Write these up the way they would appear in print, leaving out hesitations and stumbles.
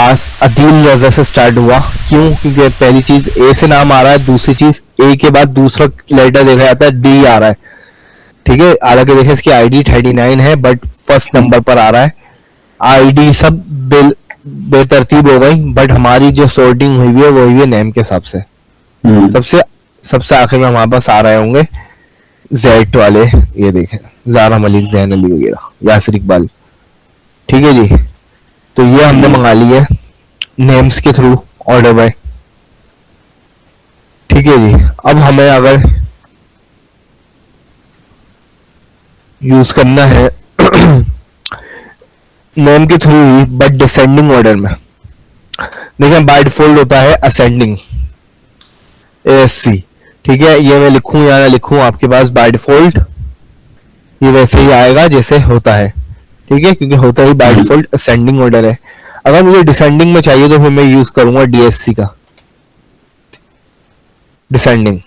पास अदील रजा से स्टार्ट हुआ। क्यों? क्योंकि पहली चीज ए से नाम आ रहा है, दूसरी चीज ए के बाद दूसरा लेटर देखा जाता है डी आ रहा है। ठीक है, हालांकि देखें इसकी आईडी 39 है बट फर्स्ट नंबर पर आ रहा है। आईडी सब बेतरतीब हो गई, बट हमारी जो सॉर्टिंग हुई है वो हुई है नेम के हिसाब से। सबसे सबसे आखिर में हमारे पास आ रहे होंगे जेड वाले, ये देखें ज़ारा मलिक, जैन अली वगैरह, यासिर इकबाल। ठीक है जी, तो ये हमने मंगा ली है नेम्स के थ्रू ऑर्डर बाय। ठीक है जी, अब हमें अगर यूज करना है नेम के through he but descending order में, देखिए बाय डिफॉल्ट होता है असेंडिंग ASC। ठीक है, ये मैं लिखूं या ना लिखूं, आपके पास बाय डिफॉल्ट ये वैसे ही आएगा जैसे होता है। ठीक है, क्योंकि होता ही बाय डिफॉल्ट असेंडिंग ऑर्डर है। अगर मुझे डिसेंडिंग में चाहिए तो फिर मैं यूज करूंगा DSC का, डिसेंडिंग।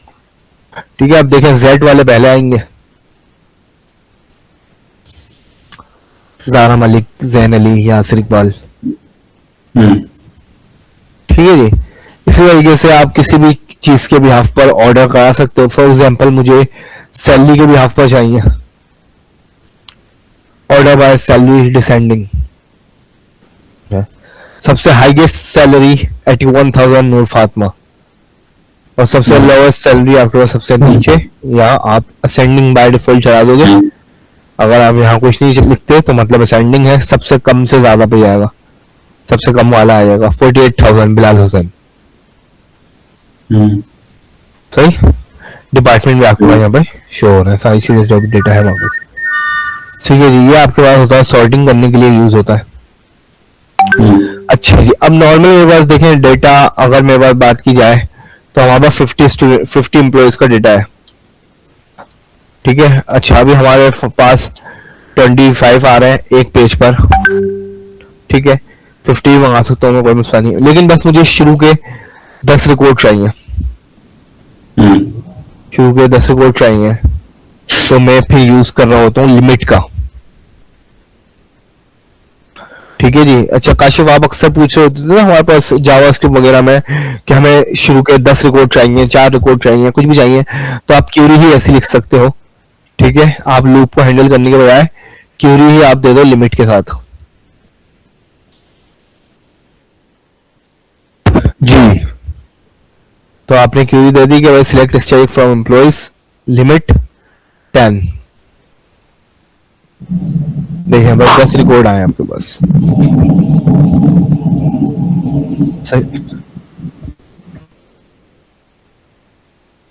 ठीक है, अब देखें जेड वाले पहले आएंगे, ज़ारा मलिक, जैन अली, यासिर इकबाल। ठीक है जी, इसी तरीके से आप किसी भी चीज के बिहाफ पर ऑर्डर करा सकते हो। फॉर एग्जांपल मुझे सैलरी के बिहाफ पर चाहिए, ऑर्डर बाय सैलरी डिसेंडिंग। सबसे हाईएस्ट सैलरी 81,000 नूर फातिमा, और सबसे लोवेस्ट सैलरी आपके पास सबसे नीचे। यहाँ आप असेंडिंग बाय डिफॉल्ट चला दोगे। अगर आप यहाँ कुछ नहीं लिखते तो मतलब असेंडिंग है, सबसे कम से ज्यादा पे जाएगा, सबसे कम वाला आ जाएगा 48,000 बिलाल हुसैन। सही, डिपार्टमेंट भी आपके पास यहाँ पे शो हो रहा है, सारी चीजें जो भी डेटा है वहां पे। ठीक है जी, ये आपके पास होता है सॉर्टिंग करने के लिए यूज होता है। अच्छा जी, अब नॉर्मल मेरे पास देखें डेटा, अगर मेरे पास बात की जाए तो हमारे पास 50 एम्प्लॉयज का डेटा है। ठीक है, अच्छा अभी हमारे पास 25 आ रहे हैं एक पेज पर। ठीक है, 50 मंगा सकता हूँ मैं, कोई मसला नहीं, लेकिन बस मुझे शुरू के 10 रिकॉर्ड चाहिए। शुरू के 10 रिकॉर्ड चाहिए, तो मैं फिर यूज कर रहा होता हूँ लिमिट का। ठीक है जी, अच्छा काशिफ आप अक्सर पूछ रहे होते थे ना हमारे पास जावास्क्रिप्ट वगैरह में कि हमें शुरू के 10 रिकॉर्ड चाहिए, 4 रिकॉर्ड चाहिए, कुछ भी चाहिए, तो आप क्यूरी ही ऐसी लिख सकते हो। ठीक है, आप लूप को हैंडल करने के बजाय क्यूरी ही आप दे दो लिमिट के साथ। जी, तो आपने क्यूरी दे दी कि भाई select static from employees limit 10। देखिए बस 10 रिकॉर्ड आए आपके पास। सही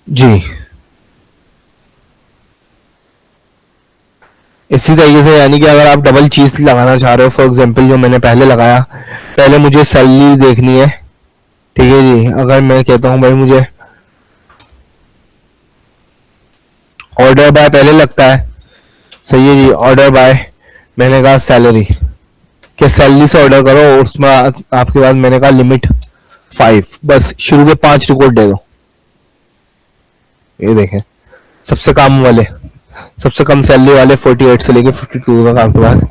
जी, इसी तरीके से यानी कि अगर आप डबल चीज लगाना चाह रहे हो, फॉर एग्जांपल जो मैंने पहले लगाया, पहले मुझे सैलरी देखनी है। ठीक है जी, अगर मैं कहता हूं भाई मुझे ऑर्डर बाय पहले लगता है, सही है जी, ऑर्डर बाय मैंने कहा सैलरी के सैलरी से ऑर्डर करो, उसमें आपके बाद मैंने कहा लिमिट 5, बस शुरू के 5 रिकॉर्ड दे दो। ये देखें सबसे कम वाले, सबसे कम सैलरी वाले 48 से लेके 52 तक आपके पास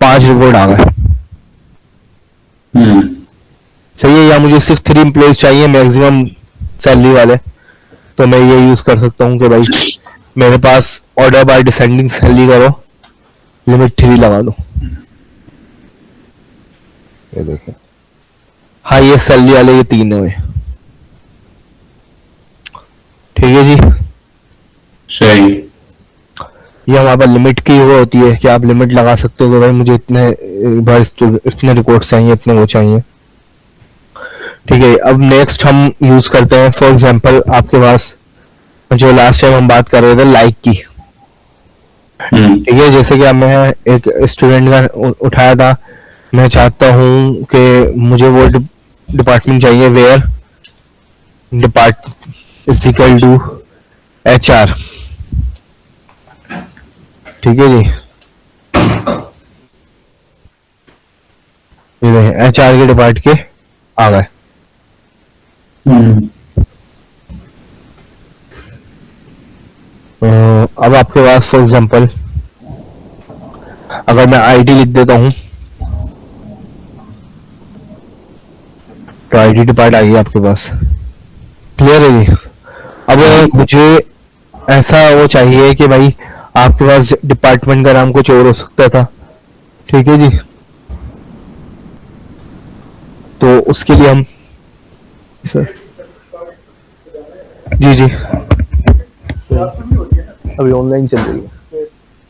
5 रिकॉर्ड आ गए। सही है, या मुझे सिर्फ 3 एम्प्लॉइज चाहिए मैक्सिमम सैलरी वाले, तो मैं ये यूज कर सकता हूँ कि भाई मेरे पास ऑर्डर बाय डिसेंडिंग सैलरी करो, लिमिट 3 लगा दो। ये देखें हाँ, ये सैलरी वाले ये 3 हुए। ठीक है जी, सही। ये हमारे पास लिमिट की वो होती है कि आप लिमिट लगा सकते हो कि भाई मुझे इतने रिकॉर्ड चाहिए, इतने वो चाहिए। ठीक है, अब नेक्स्ट हम यूज करते हैं, फॉर एग्जांपल आपके पास जो लास्ट टाइम हम बात कर रहे थे लाइक की। ठीक है, जैसे कि अब मैं एक स्टूडेंट का उठाया था, मैं चाहता हूं कि मुझे वो डिपार्टमेंट चाहिए where depart is equal to HR। ठीक है जी, ये HR के डिपार्ट के आ गए। अब आपके पास फॉर एग्जांपल अगर मैं ID लिख देता हूं, तो आईडी डिपार्ट आ गई आपके पास, क्लियर है जी। अब मुझे ऐसा वो चाहिए कि भाई आपके पास डिपार्टमेंट का नाम कुछ और हो सकता था, ठीक है जी। तो उसके लिए हम सर जी जी अभी ऑनलाइन चल रही है,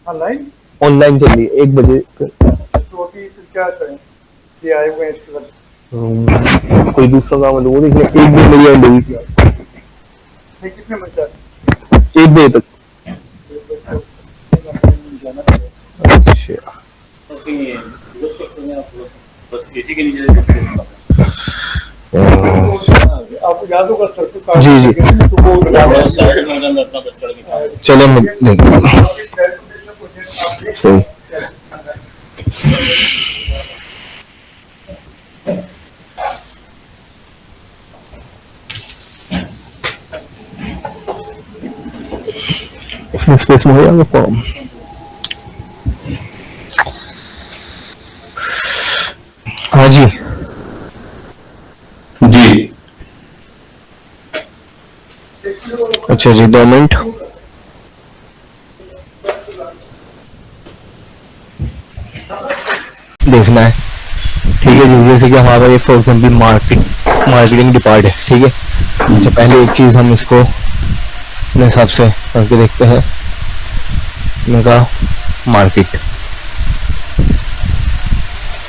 ऑनलाइन ऑनलाइन चल रही है 1 बजे। तो अभी फिर क्या करें ये आए हुए हैं इसके बाद कोई दूसरा काम है तो वो देख लें। 1 बजे मेरी एंड होगी, नहीं कितने बजे जाते 1 बजे तक। जाना पड़ेगा अच्छा आप याद होगा सर को जी, जी। तो वो चलो मैं देखता हूँ। सही स्पेस में हो जाएगा फॉर्म। हाँ जी जी। अच्छा जी 2 मिनट। देखना है, ठीक है जी। जैसे कि हमारा ये फॉर एग्जाम्पल मार्केटिंग डिपार्ट है, ठीक है। अच्छा पहले एक चीज हम इसको अपने हिसाब से करके देखते हैं। मैंने कहा मार्केट,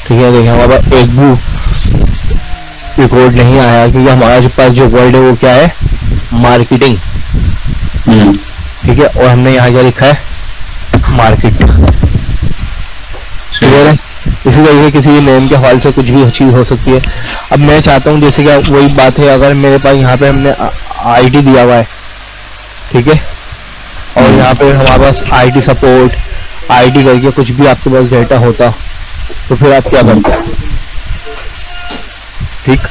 ठीक है। देखिए हमारा एक भी रिकॉर्ड नहीं आया क्योंकि हमारे पास जो वर्ड है वो क्या है, मार्केटिंग, ठीक है। और हमने यहाँ क्या लिखा है, मार्केट, क्लियर है। इसी तरीके किसी भी नेम के हवाले से कुछ भी चीज हो सकती है। अब मैं चाहता हूँ जैसे कि वही बात है, अगर मेरे पास यहाँ पे हमने आईटी दिया हुआ है, ठीक है, और यहाँ पे हमारे पास आईटी सपोर्ट आईटी करके कुछ भी आपके पास डेटा होता तो फिर आप क्या करते हैं, ठीक।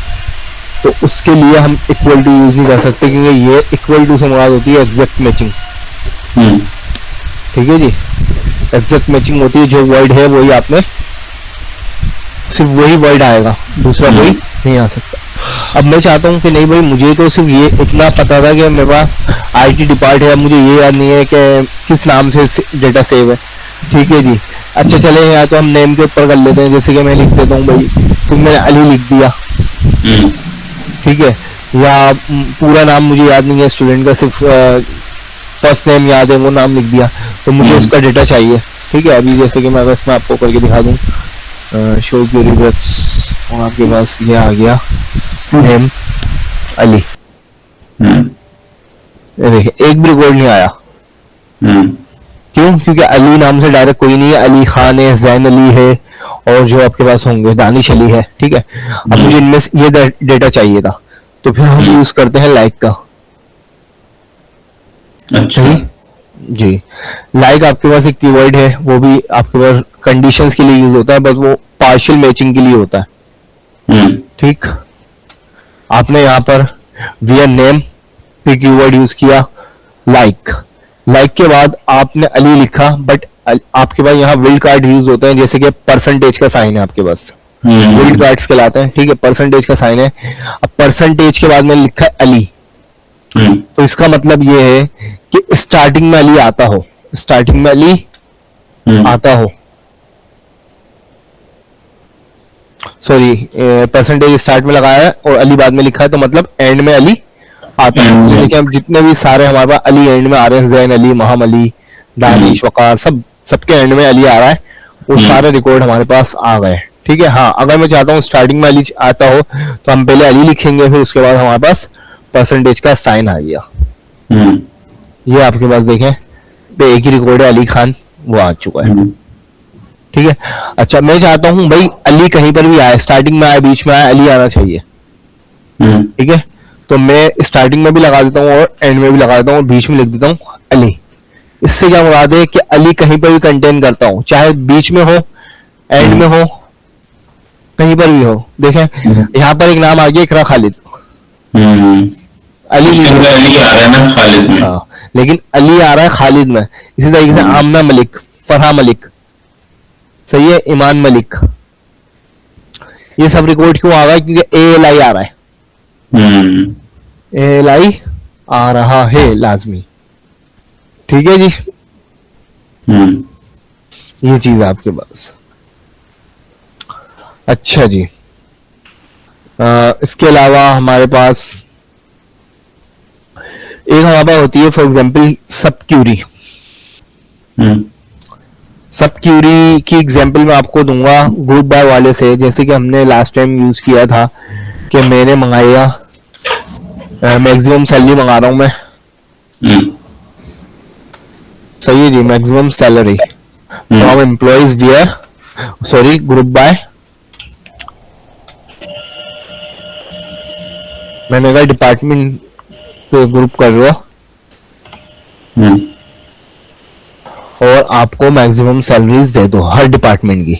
तो उसके लिए हम इक्वल टू यूज नहीं कर सकते क्योंकि ये इक्वल टू से मुराद होती है एग्जैक्ट मैचिंग, ठीक है जी। एग्जैक्ट मैचिंग होती है, जो वर्ड है वही आपने सिर्फ वही वर्ड आएगा, दूसरा कोई नहीं आ सकता। अब मैं चाहता हूँ कि नहीं भाई मुझे तो सिर्फ ये इतना पता था कि मेरे पास आईटी डिपार्ट है, मुझे ये याद नहीं है कि किस नाम से डेटा सेव है, ठीक है जी। अच्छा चले या तो हम नेम के ऊपर कर लेते हैं, जैसे कि मैं लिख देता हूँ भाई सिर्फ मैंने अली लिख दिया, ठीक है। या पूरा नाम मुझे याद नहीं है स्टूडेंट का, सिर्फ फर्स्ट नेम याद है वो नाम लिख दिया, तो मुझे उसका डेटा चाहिए, ठीक है। अभी जैसे कि मैं इसमें आपको करके दिखा दूँ, शो क्वेरी बस और आपके पास ये आ गया नेम अली, ये देखिए एक भी रिकॉर्ड नहीं आया, क्यों? क्योंकि अली नाम से डायरेक्ट कोई नहीं है, अली खान है, जैन अली है, और जो आपके पास होंगे दानिश अली है, ठीक है। अब मुझे इनमें से ये डेटा चाहिए था, तो फिर हम यूज करते हैं लाइक का। अच्छा जी, लाइक आपके पास एक कीवर्ड है, वो भी आपके पास कंडीशंस के लिए यूज होता है, बस वो पार्शियल मैचिंग के लिए होता है, ठीक। आपने यहाँ पर वियर नेम पे कीवर्ड यूज किया लाइक, लाइक के बाद आपने अली लिखा, बट आपके पास यहाँ विल्ड कार्ड यूज होते हैं, जैसे कि परसेंटेज का साइन है आपके पास, विल्ड कार्ड्स कहलाते हैं, ठीक है। परसेंटेज का साइन है, अब परसेंटेज के बाद मैंने लिखा है अली, तो इसका मतलब ये है कि स्टार्टिंग में अली आता हो, स्टार्टिंग में अली आता हो, सॉरी परसेंटेज स्टार्ट में लगाया है और अली बाद में लिखा है, तो मतलब एंड में अली आता है। तो देखिए हम जितने भी सारे हमारे पास अली एंड में आ रहे हैं, जैन अली, महम अली, दानिश, वकार, सबके एंड में अली आ रहा है, वो सारे रिकॉर्ड हमारे पास आ गए, ठीक है। हाँ अगर मैं चाहता हूँ स्टार्टिंग में अली आता हो तो हम पहले अली लिखेंगे, फिर उसके बाद हमारे पास परसेंटेज का साइन आ गया, ये आपके पास देखें एक ही रिकॉर्ड है, अली खान वो आ चुका है, ठीक है। अच्छा मैं चाहता हूं भाई अली कहीं पर भी आए, स्टार्टिंग में आए, बीच में आए, अली आना चाहिए, ठीक है। तो मैं स्टार्टिंग में भी लगा देता हूँ और एंड में भी लगा देता हूँ और बीच में लिख देता हूँ अली। इससे क्या मुराद है कि अली कहीं पर भी कंटेन करता हूँ, चाहे बीच में हो, एंड में हो, कहीं पर भी हो। देखें यहाँ पर एक नाम आ गया इकरा खालिद, अली अली आ रहा है ना खालिद में, हाँ, लेकिन अली आ रहा है खालिद में। इसी तरीके से आमना मलिक, फरहा मलिक, सही है, ईमान मलिक, ये सब रिकॉर्ड क्यों आ रहा है? क्योंकि ALI आ रहा है, ALI आ रहा है लाजमी। ठीक है जी, ये चीज है आपके पास। अच्छा जी, इसके अलावा हमारे पास एक हमारे पास होती है फॉर एग्जांपल सब क्यूरी। सब क्यूरी की एग्जांपल मैं आपको दूंगा ग्रुप बाय वाले से, जैसे कि हमने लास्ट टाइम यूज किया था कि मैंने मंगाया मैक्सिमम सैलरी मंगा रहा हूं मैं, सही है जी, maximum salary from employees where, sorry group by, मैंने कहा डिपार्टमेंट पे ग्रुप कर लो और आपको मैक्सिमम सैलरीज दे दो हर डिपार्टमेंट की।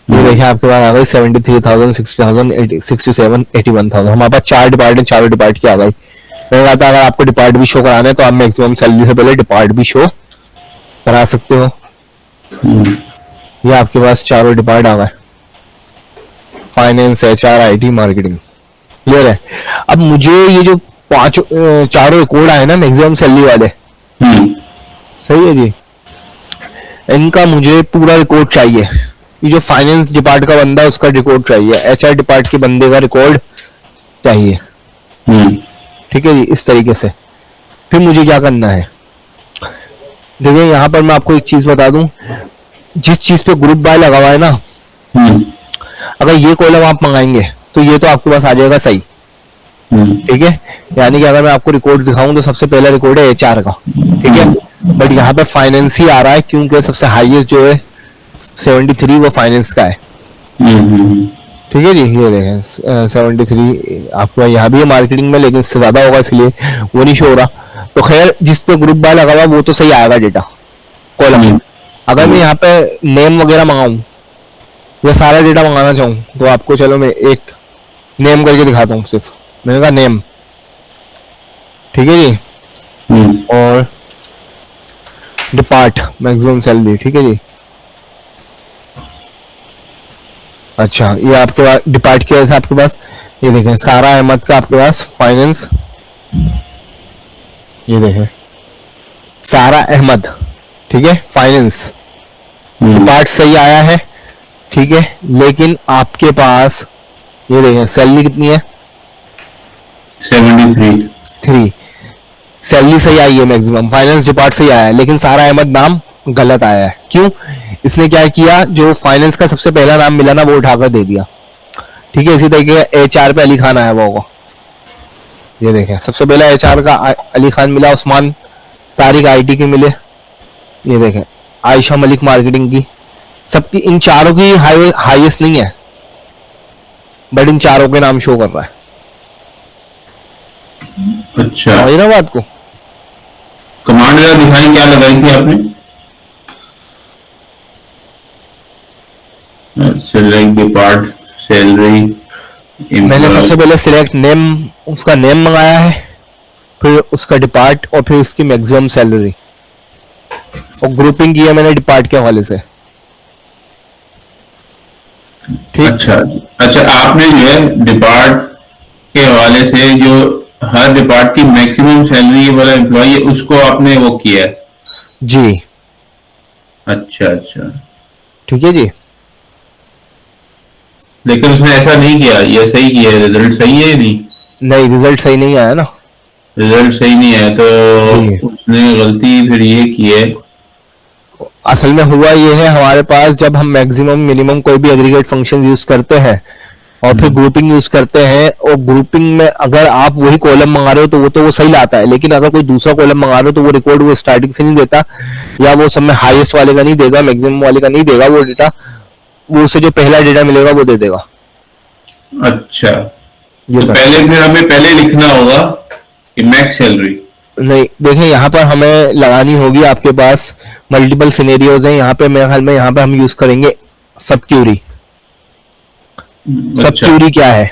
ये देखिए आपके पास आ गई 73,000, 60,000, 67, 81,000। हमारे पास 4 डिपार्टमेंट, चारों डिपार्ट की आ गई। मैंने कहा था अगर आपको डिपार्ट भी शो कराना है तो आप मैक्सिमम सैलरी से पहले डिपार्ट भी शो करा सकते हो। ये आपके पास चारों डिपार्ट आ गए, finance, HR, IT, marketing, clear है। अब मुझे ये जो चारों रिकॉर्ड आए ना मैक्सिमम सैलरी वाले, सही है जी, इनका मुझे पूरा रिकॉर्ड चाहिए। ये जो फाइनेंस डिपार्ट का बंदा है उसका रिकॉर्ड चाहिए, HR डिपार्ट के बंदे का रिकॉर्ड चाहिए। ठीक है जी, इस तरीके से। फिर मुझे क्या करना है, देखिए यहां पर मैं आपको एक चीज बता दूं, जिस चीज पे ग्रुप बाय लगा हुआ है ना, अगर ये कॉलम आप मंगाएंगे तो ये तो आपके पास आ जाएगा सही। ठीक है, यानी कि अगर मैं आपको रिकॉर्ड दिखाऊं तो सबसे पहला रिकॉर्ड है HR का, ठीक है, बट यहाँ पे फाइनेंस ही आ रहा है क्योंकि सबसे हाईएस्ट जो है 73 वो फाइनेंस का है। ठीक है जी, ये देखें 73 आपको यहाँ भी है मार्केटिंग में, लेकिन इससे ज्यादा होगा इसलिए वो नहीं शो हो रहा। तो खैर जिस पे ग्रुप बाय लगा हुआ वो तो सही आएगा डेटा कॉलम। अगर मैं यहाँ पे नेम वगैरह मंगाऊं या सारा डेटा मंगाना चाहूँ तो आपको चलो मैं एक नेम करके दिखाता हूँ सिर्फ, मैंने कहा नेम, ठीक है जी, और डिपार्ट मैक्सिमम सैलरी, ठीक है जी। अच्छा, ये आपके पास डिपार्ट के वजह से आपके पास ये देखें सारा अहमद का आपके पास फाइनेंस, ये देखें सारा अहमद, ठीक है, फाइनेंस डिपार्ट सही आया है, ठीक है, लेकिन आपके पास ये देखें सैलरी कितनी है 73। सैलरी सही आई है, मैक्सिमम फाइनेंस डिपार्ट सही आया है, लेकिन सारा अहमद नाम गलत आया है। क्यों? इसने क्या किया, जो फाइनेंस का सबसे पहला नाम मिला ना वो उठाकर दे दिया। ठीक है, इसी तरीके HR पे अली खान आया हुआ होगा, ये देखें सबसे पहला HR का अली खान मिला, उस्मान तारिक IT के मिले, ये देखें आयशा मलिक मार्केटिंग की, सबकी इन चारों की हाईएस्ट नहीं है, बट इन चारों के नाम शो कर रहा है। अच्छा, समझ ना बात को। कमांड जरा दिखाएं क्या लगाई थी आपने? सेलेक्ट डिपार्ट सैलरी, मैंने सबसे पहले सिलेक्ट नेम, उसका नेम मंगाया है, फिर उसका डिपार्ट और फिर उसकी मैक्सिमम सैलरी, और ग्रुपिंग की है मैंने डिपार्ट के हवाले से। ठीक, अच्छा, आपने जो है डिपार्ट के हवाले से जो हर डिपार्ट की मैक्सिमम सैलरी वाला एम्प्लॉय है उसको आपने वो किया है जी। अच्छा, ठीक है जी, लेकिन उसने ऐसा नहीं किया, ये सही किया है, रिजल्ट सही है या नहीं? नहीं, रिजल्ट सही नहीं आया ना, रिजल्ट सही नहीं आया तो उसने गलती फिर ये की है। असल में हुआ ये है, हमारे पास जब हम मैक्सिमम मिनिमम कोई भी एग्रीगेट फंक्शन यूज करते हैं और फिर ग्रुपिंग यूज करते हैं, और ग्रुपिंग में अगर आप वही कॉलम मंगा रहे हो तो वो सही लाता है, लेकिन अगर कोई दूसरा कॉलम मंगा रहे हो तो वो रिकॉर्ड वो स्टार्टिंग से नहीं देता, या वो सब में हाईएस्ट वाले का नहीं देगा, मैक्सिमम वाले का नहीं देगा वो डेटा, वो उसे जो पहला डेटा मिलेगा वो दे देगा। अच्छा, ये तो पहले फिर हमें पहले लिखना होगा कि मैक्स सैलरी। नहीं, देखें यहाँ पर हमें लगानी होगी, आपके पास मल्टीपल सिनेरियोज हैं, यहाँ पे मेरे ख्याल में यहाँ पे हम यूज करेंगे सब क्यूरी। सब क्यूरी क्या है,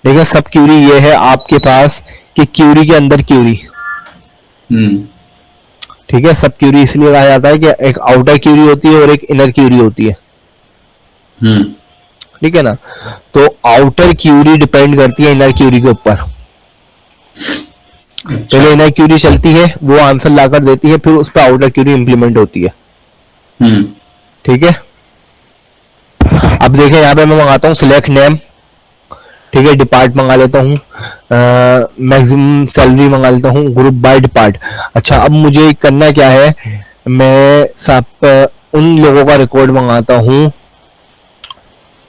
देखिए सब क्यूरी ये है आपके पास कि क्यूरी के अंदर क्यूरी। ठीक है, सब क्यूरी इसलिए कहा जाता है कि एक आउटर क्यूरी होती है और एक इनर क्यूरी होती है। ठीक है ना। तो आउटर क्यूरी डिपेंड करती है इनर क्यूरी के ऊपर। पहले इनर क्यूरी चलती है, वो आंसर लाकर देती है, फिर उस पर आउटर क्यूरी इंप्लीमेंट होती है। ठीक है। अब देखें यहाँ पे मैं मंगाता हूँ सिलेक्ट नेम, ठीक है, डिपार्ट मंगा लेता हूँ, मैक्सिमम सैलरी मंगा लेता हूँ, ग्रुप बाय डिपार्ट। अच्छा, अब मुझे करना क्या है, मैं सब उन लोगों का रिकॉर्ड मंगाता हूँ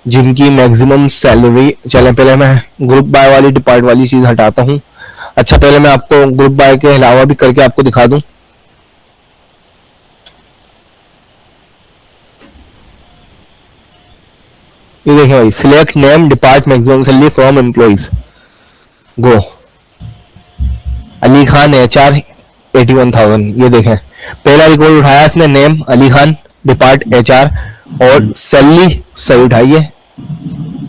जिनकी मैक्सिमम सैलरी। चले पहले मैं ग्रुप बाय वाली डिपार्ट वाली चीज हटाता हूँ। अच्छा, पहले मैं आपको ग्रुप बाय के अलावा भी करके आपको दिखा दूं। ये देखें भाई, select name depart maximum salary from employees, go. Ali Khan HR 81,000। ये देखें, पहला रिकॉर्ड उठाया इसने, name Ali Khan, depart HR, और सैलरी सही उठाई है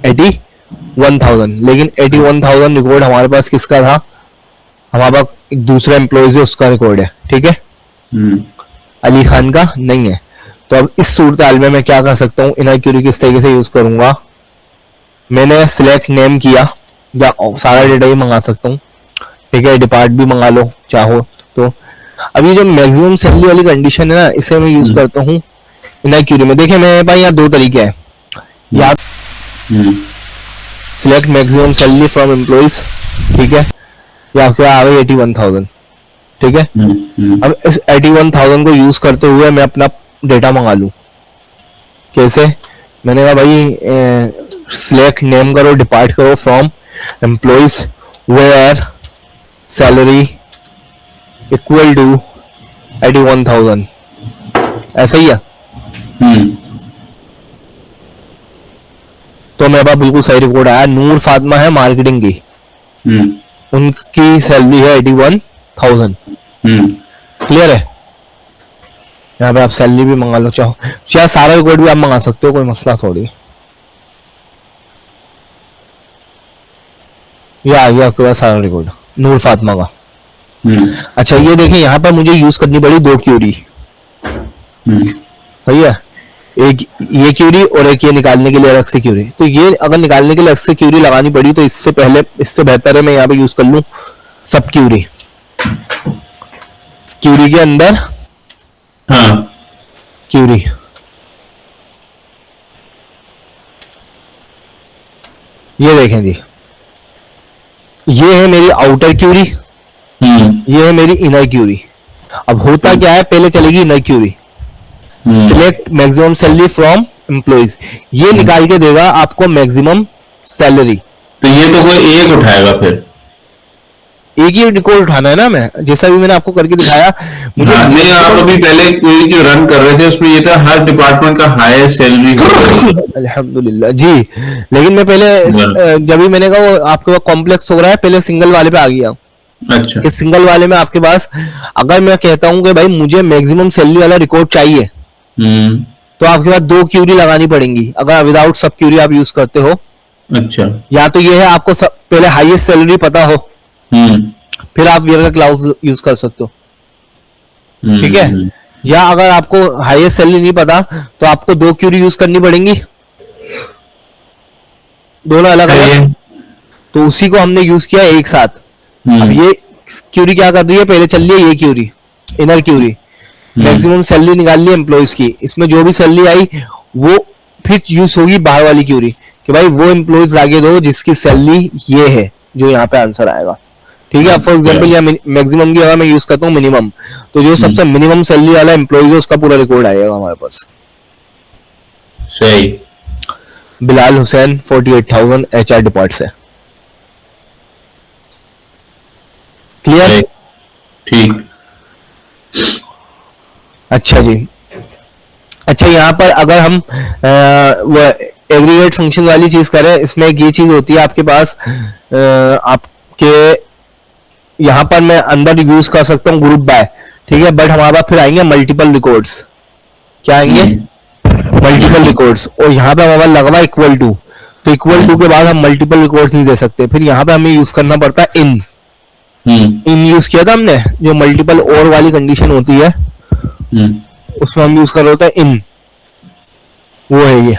81,000। लेकिन 81,000 रिकॉर्ड हमारे पास किसका था, हमारे पास एक दूसरा एम्प्लॉय है उसका रिकॉर्ड है, ठीक है, अली खान का नहीं है। तो अब इस सूरत हाल में मैं क्या कर सकता हूँ, इनर क्यूरी किस तरीके से यूज करूंगा। मैंने सिलेक्ट नेम किया, या सारा डेटा ही मंगा सकता हूँ, ठीक है, डिपार्ट भी मंगा लो चाहो तो। अभी जो मैक्सिमम सैलरी वाली कंडीशन है ना, इसे मैं यूज करता हूँ इनर क्यूरी में। देखिए मेरे पास यहाँ दो तरीके हैं, या select maximum salary from employees, ठीक है, या फिर आ गई 81,000, ठीक है। अब इस 81,000 को यूज करते हुए मैं अपना डेटा मंगा लूं। कैसे, मैंने कहा भाई सिलेक्ट नेम करो, डिपार्ट करो from employees where salary equal to 81,000, ऐसा ही है। तो मेरे पास बिल्कुल सही रिकॉर्ड आया। नूर फातिमा है मार्केटिंग की, उनकी सैलरी है 81,000। क्लियर है। यहाँ पे आप सैलरी भी मंगा लो चाहो, चाहे सारा रिकॉर्ड भी आप मंगा सकते हो, कोई मसला थोड़ी। ये आ गया आपके पास सारा रिकॉर्ड नूर फातिमा का। अच्छा, ये देखिए यहाँ पर मुझे यूज करनी पड़ी दो क्यूरी, भैया, एक ये क्यूरी और एक ये निकालने के लिए अलग से क्यूरी। तो ये अगर निकालने के लिए अलग से क्यूरी लगानी पड़ी तो इससे पहले, इससे बेहतर है मैं यहाँ पे यूज कर लूं सब क्यूरी। क्यूरी के अंदर क्यूरी, ये देखें जी, ये है मेरी आउटर क्यूरी, ये है मेरी इनर क्यूरी। अब होता क्या है, पहले चलेगी inner query, select maximum salary from employees, ये निकाल के देगा आपको मैक्सिमम सैलरी। तो ये तो कोई एक उठाएगा, फिर एक ही रिकॉर्ड उठाना है ना, मैं जैसा भी मैंने आपको करके दिखाया। मुझे नहीं, आप अभी पहले कोई जो रन कर रहे थे उसमें ये था हर डिपार्टमेंट का हाईएस्ट सैलरी। अल्हम्दुलिल्लाह जी। लेकिन मैं पहले जब भी मैंने कहा वो आपके पास कॉम्प्लेक्स हो रहा है, पहले सिंगल वाले पे आ गया। अच्छा, इस सिंगल वाले में आपके पास अगर मैं कहता हूं कि भाई मुझे मैक्सिमम सैलरी वाला रिकॉर्ड चाहिए, तो आपके पास दो क्यूरी लगानी पड़ेंगी अगर विदाउट सब क्यूरी आप यूज करते हो। अच्छा, या तो ये है आपको पहले हाईएस्ट सैलरी पता हो, फिर आप वेयर का क्लाउज यूज कर सकते हो, ठीक है। या अगर आपको हाईएस्ट सैलरी नहीं पता तो आपको दो क्यूरी यूज करनी पड़ेंगी, दोनों अलग अलग। तो उसी को हमने यूज किया एक साथ। अब ये क्यूरी क्या कर रही है, पहले चल रही है ये query, inner query, maximum salary निकाल ली एम्प्लॉइज की, इसमें जो भी सैलरी आई वो फिर यूज होगी बाहर वाली क्यूरी कि भाई वो एम्प्लॉइज आगे दो जिसकी सैलरी ये है, जो यहाँ पे आंसर आएगा, ठीक है। फॉर एग्जांपल या मैक्सिमम की अगर मैं यूज करता हूँ मिनिमम, तो जो सबसे मिनिमम सैलरी वाला एम्प्लॉइज है उसका पूरा रिकॉर्ड आएगा हमारे पास। सही। बिलाल हुसैन 48,000 HR डिपार्ट से। क्लियर, ठीक। अच्छा जी। अच्छा, यहाँ पर अगर हम वो एग्रीगेट फंक्शन वाली चीज करें, इसमें एक ये चीज होती है आपके पास, आपके यहाँ पर मैं अंदर यूज कर सकता हूँ ग्रुप बाय, ठीक है, बट हमारे पास फिर आएंगे मल्टीपल रिकॉर्ड्स। क्या आएंगे, मल्टीपल रिकॉर्ड्स। और यहाँ पे हमारे पास लगा इक्वल टू, तो इक्वल टू के बाद हम मल्टीपल रिकॉर्ड्स नहीं दे सकते, फिर यहाँ पे हमें यूज करना पड़ता है इन। इन यूज किया था हमने, जो मल्टीपल और वाली कंडीशन होती है उसमें हम यूज कर रहे होते हैं इन, वो है ये।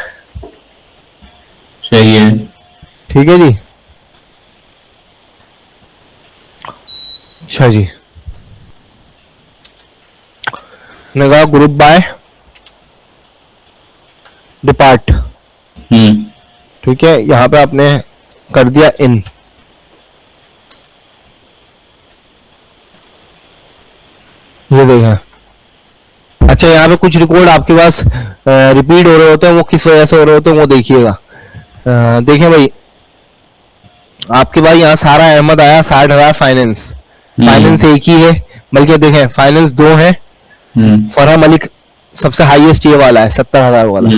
सही है। ठीक है जी। अच्छा जी, मैंने कहा ग्रुप बाय डिपार्ट, हम्म। ठीक है, यहाँ पे आपने कर दिया इन, ये देखें। अच्छा, यहाँ पे कुछ रिकॉर्ड आपके पास रिपीट हो रहे होते हैं, वो किस वजह से हो रहे होते हैं वो देखिएगा। देखें भाई, आपके पास यहाँ सारा अहमद आया 60,000 फाइनेंस, फाइनेंस एक ही है, बल्कि देखें फाइनेंस दो है। फरहम मलिक सबसे हाईएस्ट ये वाला है 70,000 वाला,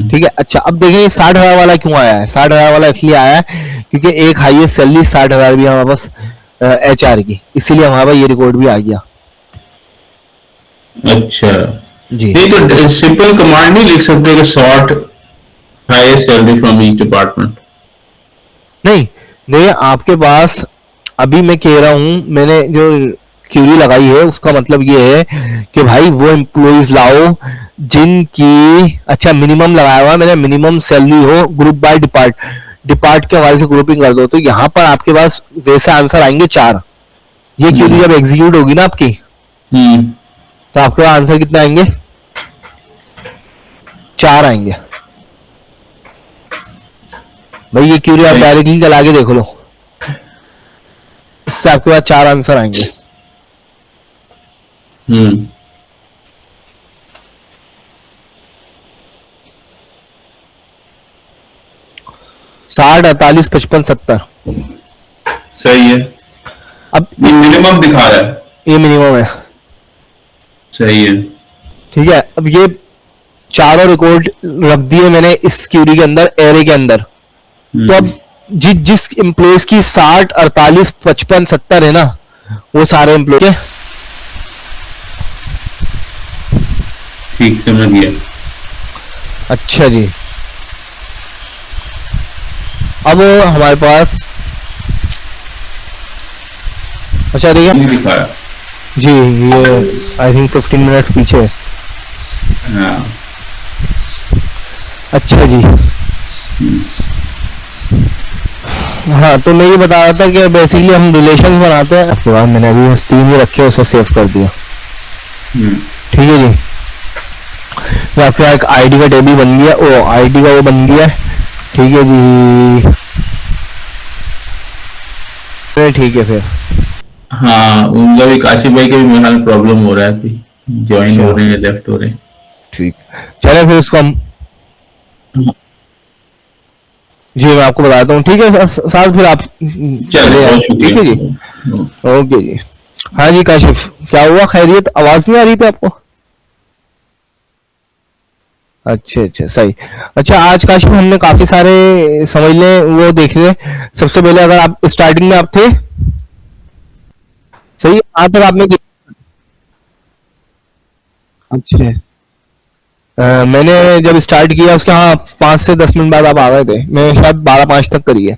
ठीक है। अच्छा, अब देखें ये 60,000 वाला क्यों आया है। 60,000 वाला इसलिए आया है क्योंकि एक हाईएस्ट सैलरी 60,000 भी हमारे पास HR की, इसीलिए हमारे पास ये रिकॉर्ड भी आ गया। अच्छा जी नहीं, तो सिंपल कमांड नहीं लिख सकते कि sort highest salary from each department? नहीं, देखिए आपके पास, अभी मैं कह रहा हूं, मैंने जो क्यूरी लगाई है उसका मतलब ये है कि भाई वो एम्प्लॉइज लाओ जिनकी, अच्छा मिनिमम लगाया हुआ है मैंने, मिनिमम सैलरी हो ग्रुप बाय डिपार्ट के हवाले से ग्रुपिंग कर दो, तो यहाँ पर आपके पास वैसे आंसर आएंगे 4। ये क्यूरी जब एग्जीक्यूट होगी ना आपकी, तो आपके पास आंसर कितने आएंगे, 4 आएंगे। भाई ये क्यूरी आप डायरेक्टली चला के देख लो, इससे आपके पास 4 आंसर आएंगे। 60, 48, 55, 70। सही है। अब ये मिनिमम दिखा रहा है। ये मिनिमम है, सही है। ठीक है। अब ये चारों रिकॉर्ड रख दिए मैंने इस क्यूरी के अंदर, एरे के अंदर। तो अब जिस एम्प्लॉयज की 60, 48, 55, 70 है ना, वो सारे एम्प्लॉय के, ठीक समझ गया। अच्छा जी, अब हमारे पास, अच्छा देखिए नहीं दिखाया। जी, ये आई थिंक 15 मिनट पीछे। हाँ। अच्छा जी, हाँ, तो मैं ये बता रहा था कि बेसिकली हम रिलेशन बनाते हैं। आपके बाद मैंने अभी 3 ही रखे, उसको सेव कर दिया। ठीक है जी, तो आपका एक आईडी का टेबल बन गया, ओ आईडी का वो बन गया है। ठीक है जी, ठीक है फिर। हाँ, उनका भी, काशिफ भाई का भी मेरे ख्याल प्रॉब्लम हो रहा है, अभी ज्वाइन हो रहे हैं, लेफ्ट हो रहे हैं। ठीक, चले फिर इसको हम, जी मैं आपको बताता हूँ। ठीक है साथ, फिर आप चलिए, बहुत ठीक है जी, शुक्रिया। ओके जी। हाँ जी काशिफ, क्या हुआ, खैरियत, आवाज नहीं आ रही थी आपको? अच्छा अच्छा, सही। अच्छा, आज काशिफ हमने काफी सारे समझ लें वो देख ले। सबसे पहले अगर आप स्टार्टिंग में आप थे, सही, आज तक आपने, अच्छा, मैंने जब स्टार्ट किया उसके, हाँ 5 से 10 मिनट बाद आप आ गए थे, मैं शायद 12:05 तक करी है।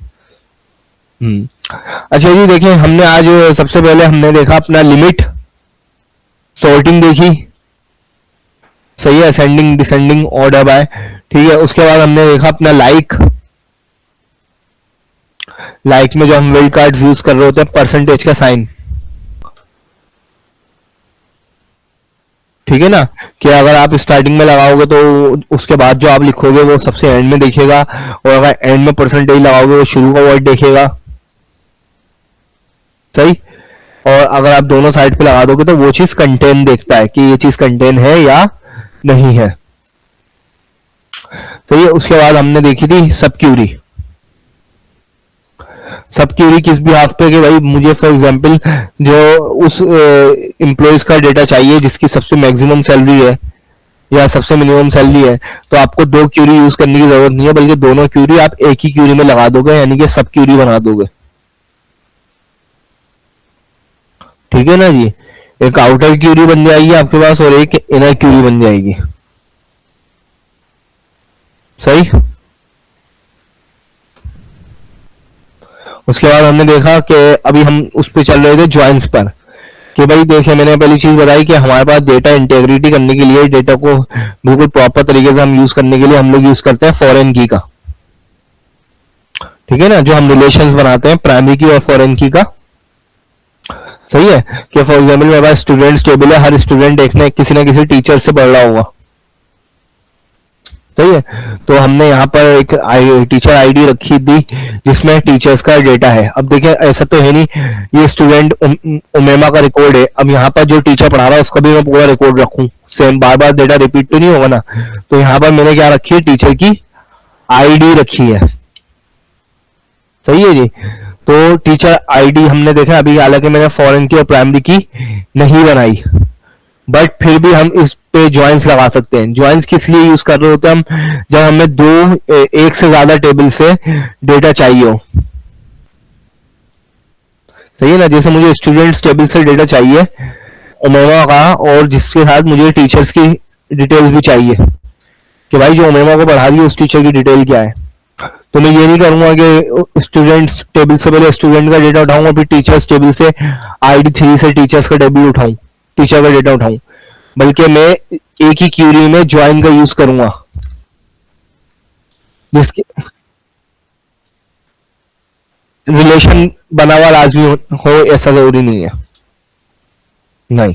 अच्छा जी, देखिए हमने आज सबसे पहले हमने देखा अपना लिमिट, सॉर्टिंग देखी, सही है, असेंडिंग डिसेंडिंग ऑर्डर बाय। ठीक है, उसके बाद हमने देखा अपना लाइक में जो हम वेल्ड कार्ड्स यूज कर रहे होते हैं, परसेंटेज का साइन, ठीक है ना, कि अगर आप स्टार्टिंग में लगाओगे तो उसके बाद जो आप लिखोगे वो सबसे एंड में देखेगा, और अगर एंड में परसेंटेज लगाओगे वो शुरू का वर्ड देखेगा, सही। और अगर आप दोनों साइड पे लगा दोगे तो वो चीज कंटेन देखता है कि ये चीज कंटेन है या नहीं है, तो ये, उसके बाद हमने देखी थी सब क्यूरी। सब क्यूरी किस बिहाफ पे, कि भाई मुझे फॉर एग्जांपल जो उस एम्प्लॉयज का डेटा चाहिए जिसकी सबसे मैक्सिमम सैलरी है या सबसे मिनिमम सैलरी है, तो आपको 2 क्यूरी यूज करने की जरूरत नहीं है, बल्कि दोनों क्यूरी आप एक ही क्यूरी में लगा दोगे, यानी कि सब क्यूरी बना दोगे। ठीक है ना जी, एक आउटर क्यूरी बन जाएगी आपके पास और एक इनर क्यूरी बन जाएगी, सही। उसके बाद हमने देखा कि अभी हम उस पे चल रहे थे ज्वाइंस पर, कि भाई देखिए मैंने पहली चीज बताई कि हमारे पास डेटा इंटेग्रिटी करने के लिए, डेटा को बिल्कुल प्रॉपर तरीके से हम यूज करने के लिए हम लोग यूज करते हैं फॉरेन की का, ठीक है ना, जो हम रिलेशंस बनाते हैं प्राइमरी की और फॉरेन की का। सही है कि फॉर एग्जाम्पल मेरे पास स्टूडेंट्स टेबल है, हर स्टूडेंट एक ना किसी टीचर से पढ़ रहा होगा। सही है, तो हमने यहाँ पर एक टीचर आईडी रखी थी जिसमें टीचर्स का डेटा है। अब देखिए ऐसा तो है नहीं, ये स्टूडेंट उमेमा का रिकॉर्ड है, अब यहाँ पर जो टीचर पढ़ा रहा है उसका भी मैं पूरा रिकॉर्ड रखूं, सेम बार बार डेटा रिपीट तो नहीं होगा ना। तो यहाँ पर मैंने क्या रखी है, टीचर की आईडी रखी है। सही है जी, तो टीचर आईडी हमने देखा अभी, हालांकि मैंने फॉरेन की और प्राइमरी की नहीं बनाई, बट फिर भी हम इस पे ज्वाइंस लगा सकते हैं। ज्वाइंस किस लिए यूज कर रहे होते हैं हम, जब हमें एक से ज्यादा टेबल से डेटा चाहिए हो। सही है ना, जैसे मुझे स्टूडेंट्स टेबल से डेटा चाहिए ओमेगा का, और जिसके साथ मुझे टीचर्स की डिटेल्स भी चाहिए कि भाई जो ओमेगा को पढ़ा रही है उस टीचर की डिटेल क्या है। तो मैं ये नहीं करूंगा कि स्टूडेंट्स टेबल से पहले स्टूडेंट का डेटा उठाऊंगा, फिर टीचर्स टेबल से आईडी 3 से टीचर्स का टेबल उठाऊं, टीचर का डेटा उठाऊं, बल्कि मैं एक ही क्यूरी में ज्वाइन का यूज करूंगा, जिसके रिलेशन बना हुआ लाजमी हो ऐसा जरूरी नहीं है। नहीं,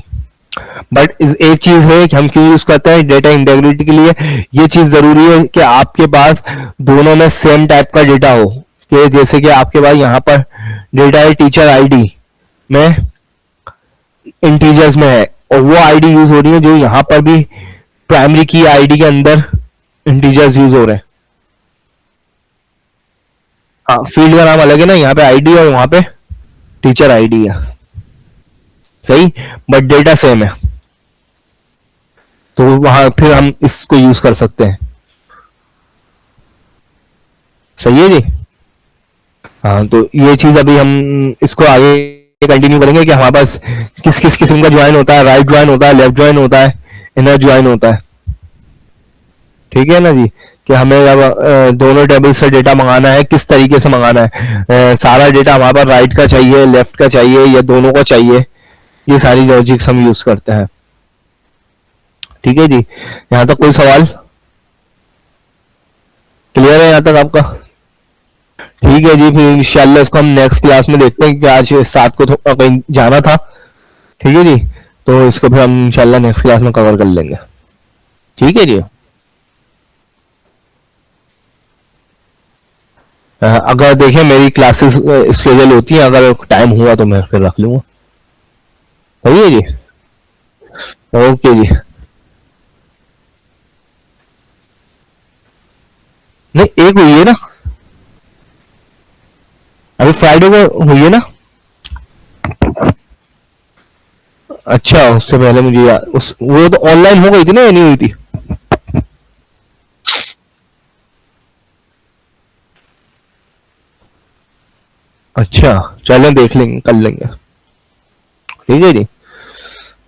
बट एक चीज है कि हम क्यों यूज करते हैं डेटा इंटीग्रिटी के लिए, ये चीज जरूरी है कि आपके पास दोनों में सेम टाइप का डेटा हो, कि जैसे कि आपके पास यहाँ पर डेटा है टीचर आईडी में इंटीजर्स में है, और वो आईडी यूज हो रही है जो यहाँ पर भी प्राइमरी की आईडी के अंदर इंटीजर्स यूज हो रहे हैं। हाँ, फील्ड का नाम अलग है ना, यहाँ पे आईडी और वहां पे टीचर आईडी है। सही, बट डेटा सेम है, तो वहां फिर हम इसको यूज कर सकते हैं। सही है जी। हाँ, तो ये चीज अभी हम इसको आगे कंटिन्यू करेंगे कि हमारे पास किस किस किस्म का ज्वाइन होता है, राइट ज्वाइन होता है, लेफ्ट ज्वाइन होता है, इनर ज्वाइन होता है। ठीक है ना जी, कि हमें जब दोनों टेबल से डेटा मंगाना है किस तरीके से मंगाना है, सारा डेटा हमारे पास राइट का चाहिए, लेफ्ट का चाहिए, या दोनों का चाहिए, ये सारी लॉजिक्स हम यूज करते हैं। ठीक है जी, यहां तक कोई सवाल क्लियर है यहाँ तक आपका? ठीक है जी, फिर इंशाल्लाह इसको हम नेक्स्ट क्लास में देखते हैं कि आज 7 को कहीं जाना था। ठीक है जी, तो इसको फिर हम इंशाल्लाह नेक्स्ट क्लास में कवर कर लेंगे। ठीक है जी, अगर देखें मेरी क्लासेस स्केड्यूल होती है, अगर टाइम हुआ तो मैं फिर रख लूंगा। सही है जी, ओके जी। नहीं, एक हुई है ना अभी, फ्राइडे को हुई है ना? अच्छा, उससे पहले मुझे वो तो ऑनलाइन हो गई थी ना, या नहीं हुई थी? अच्छा, चलें देख लेंगे, कर लेंगे। ठीक है जी।